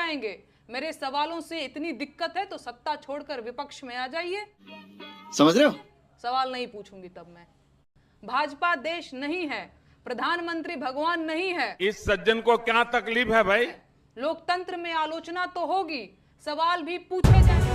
जाएंगे। मेरे सवालों से इतनी दिक्कत है तो सत्ता छोड़कर विपक्ष में आ जाइए। समझ रहे हो? सवाल नहीं पूछूंगी तब मैं। भाजपा देश नहीं है, प्रधानमंत्री भगवान नहीं है। इस सज्जन को क्या तकलीफ है भाई? लोकतंत्र में आलोचना तो होगी, सवाल भी पूछे जाएंगे।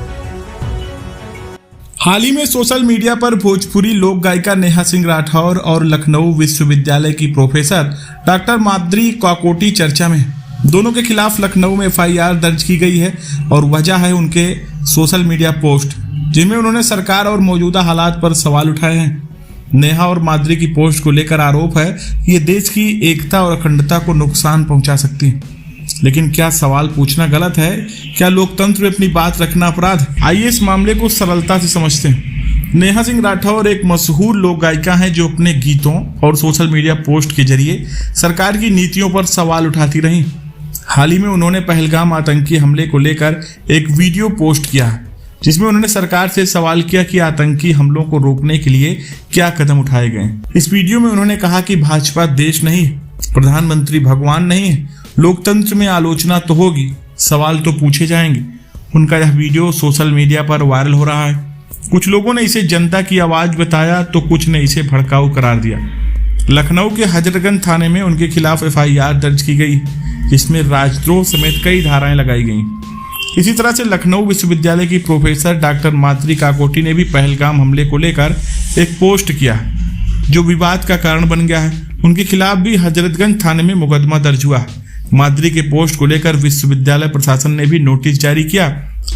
हाल ही में सोशल मीडिया पर भोजपुरी लोक गायिका नेहा सिंह राठौर और लखनऊ विश्वविद्यालय की प्रोफेसर डॉक्टर माद्री काकोटी चर्चा में। दोनों के खिलाफ लखनऊ में एफआईआर दर्ज की गई है और वजह है उनके सोशल मीडिया पोस्ट, जिनमें उन्होंने सरकार और मौजूदा हालात पर सवाल उठाए हैं। नेहा और माद्री की पोस्ट को लेकर आरोप है कि ये देश की एकता और अखंडता को नुकसान पहुंचा सकती है। लेकिन क्या सवाल पूछना गलत है? क्या लोकतंत्र में अपनी बात रखना अपराध? आइए इस मामले को सरलता से समझते हैं। नेहा सिंह राठौर एक मशहूर लोक गायिका हैं जो अपने गीतों और सोशल मीडिया पोस्ट के जरिए सरकार की नीतियों पर सवाल उठाती रहीं। हाल ही में उन्होंने पहलगाम आतंकी हमले को लेकर एक वीडियो पोस्ट किया है, जिसमें उन्होंने सरकार से सवाल किया कि आतंकी हमलों को रोकने के लिए क्या कदम उठाए गए। इस वीडियो में उन्होंने कहा कि भाजपा देश नहीं, प्रधानमंत्री भगवान नहीं है, लोकतंत्र में आलोचना तो होगी, सवाल तो पूछे जाएंगे। उनका यह वीडियो सोशल मीडिया पर वायरल हो रहा है। कुछ लोगों ने इसे जनता की आवाज बताया तो कुछ ने इसे भड़काऊ करार दिया। लखनऊ के हजरतगंज थाने में उनके खिलाफ एफआईआर दर्ज की गई, जिसमें राजद्रोह समेत कई धाराएं लगाई गईं। इसी तरह से लखनऊ विश्वविद्यालय की प्रोफेसर डॉक्टर माद्री काकोटी ने भी पहलगाम हमले को लेकर एक पोस्ट किया, जो विवाद का कारण बन गया है। उनके खिलाफ भी हजरतगंज थाने में मुकदमा दर्ज हुआ। माद्री के पोस्ट को लेकर विश्वविद्यालय प्रशासन ने भी नोटिस जारी किया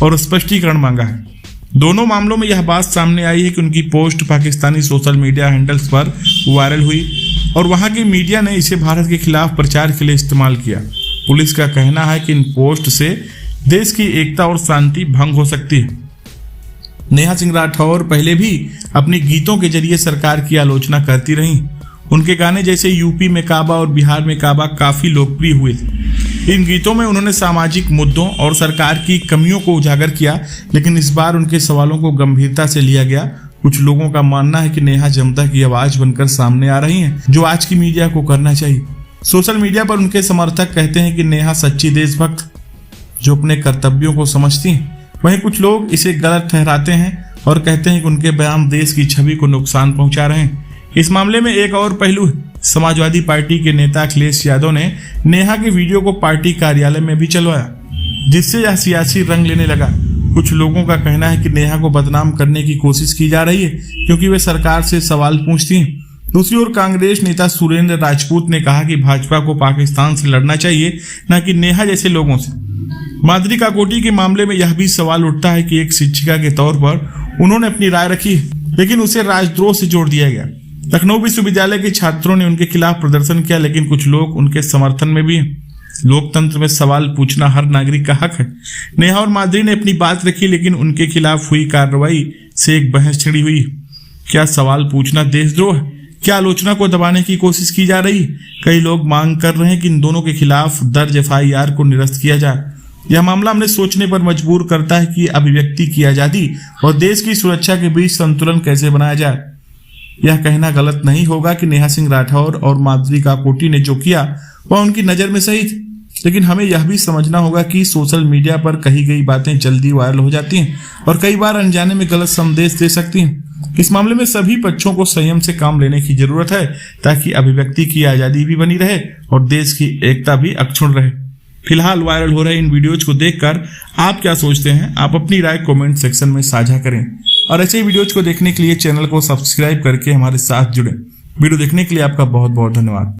और स्पष्टीकरण मांगा है। दोनों मामलों में यह बात सामने आई है कि उनकी post Pakistani social media handles पर वायरल हुई और वहां की मीडिया ने इसे भारत के खिलाफ प्रचार के लिए इस्तेमाल किया। पुलिस का कहना है कि इन पोस्ट से देश की एकता और शांति भंग हो सकती है। नेहा सिंह राठौर पहले भी अपने गीतों के जरिए सरकार की आलोचना करती रहीं। उनके गाने जैसे यूपी में काबा और बिहार में काबा काफी लोकप्रिय हुए थे। इन गीतों में उन्होंने सामाजिक मुद्दों और सरकार की कमियों को उजागर किया, लेकिन इस बार उनके सवालों को गंभीरता से लिया गया। कुछ लोगों का मानना है कि नेहा जनता की आवाज बनकर सामने आ रही हैं, जो आज की मीडिया को करना चाहिए। सोशल मीडिया पर उनके समर्थक कहते हैं कि नेहा सच्ची देशभक्त, जो अपने कर्तव्यों को समझती हैं। वहीं कुछ लोग इसे गलत ठहराते हैं और कहते हैं कि उनके बयान देश की छवि को नुकसान पहुंचा रहे हैं। इस मामले में एक और पहलू है। समाजवादी पार्टी के नेता अखिलेश यादव ने नेहा के वीडियो को पार्टी कार्यालय में भी चलवाया, जिससे यह सियासी रंग लेने लगा। कुछ लोगों का कहना है कि नेहा को बदनाम करने की कोशिश की जा रही है क्योंकि वे सरकार से सवाल पूछती हैं। दूसरी ओर कांग्रेस नेता सुरेंद्र राजपूत ने कहा कि भाजपा को पाकिस्तान से लड़ना चाहिए, न कि नेहा जैसे लोगों से। माद्री काकोटी के मामले में यह भी सवाल उठता है कि एक शिक्षिका के तौर पर उन्होंने अपनी राय रखी, लेकिन उसे राजद्रोह से जोड़ दिया गया। लखनऊ विश्वविद्यालय के छात्रों ने उनके खिलाफ प्रदर्शन किया, लेकिन कुछ लोग उनके समर्थन में भी हैं। लोकतंत्र में सवाल पूछना हर नागरिक का हक है। नेहा और माद्री ने अपनी बात रखी, लेकिन उनके खिलाफ हुई कार्रवाई से एक बहस छिड़ी हुई। क्या सवाल पूछना देशद्रोह है? क्या आलोचना को दबाने की कोशिश की जा रही? कई लोग मांग कर रहे हैं कि इन दोनों के खिलाफ दर्ज एफआईआर को निरस्त किया जाए। यह मामला हमें सोचने पर मजबूर करता है कि अभिव्यक्ति की आजादी और देश की सुरक्षा के बीच संतुलन कैसे बनाया जाए। यह कहना गलत नहीं होगा कि नेहा सिंह राठौर और माद्री काकोटी ने जो किया वह उनकी नजर में सही थी, लेकिन हमें यह भी समझना होगा कि सोशल मीडिया पर कही गई बातें जल्दी वायरल हो जाती हैं और कई बार अनजाने में गलत संदेश दे सकती हैं। इस मामले में सभी पक्षों को संयम से काम लेने की जरूरत है, ताकि अभिव्यक्ति की आजादी भी बनी रहे और देश की एकता भी अक्षुण्ण रहे। फिलहाल वायरल हो रहे इन वीडियोज को देखकर आप क्या सोचते हैं? आप अपनी राय कमेंट सेक्शन में साझा करें और ऐसे ही वीडियोज को देखने के लिए चैनल को सब्सक्राइब करके हमारे साथ जुड़ें। वीडियो देखने के लिए आपका बहुत बहुत धन्यवाद।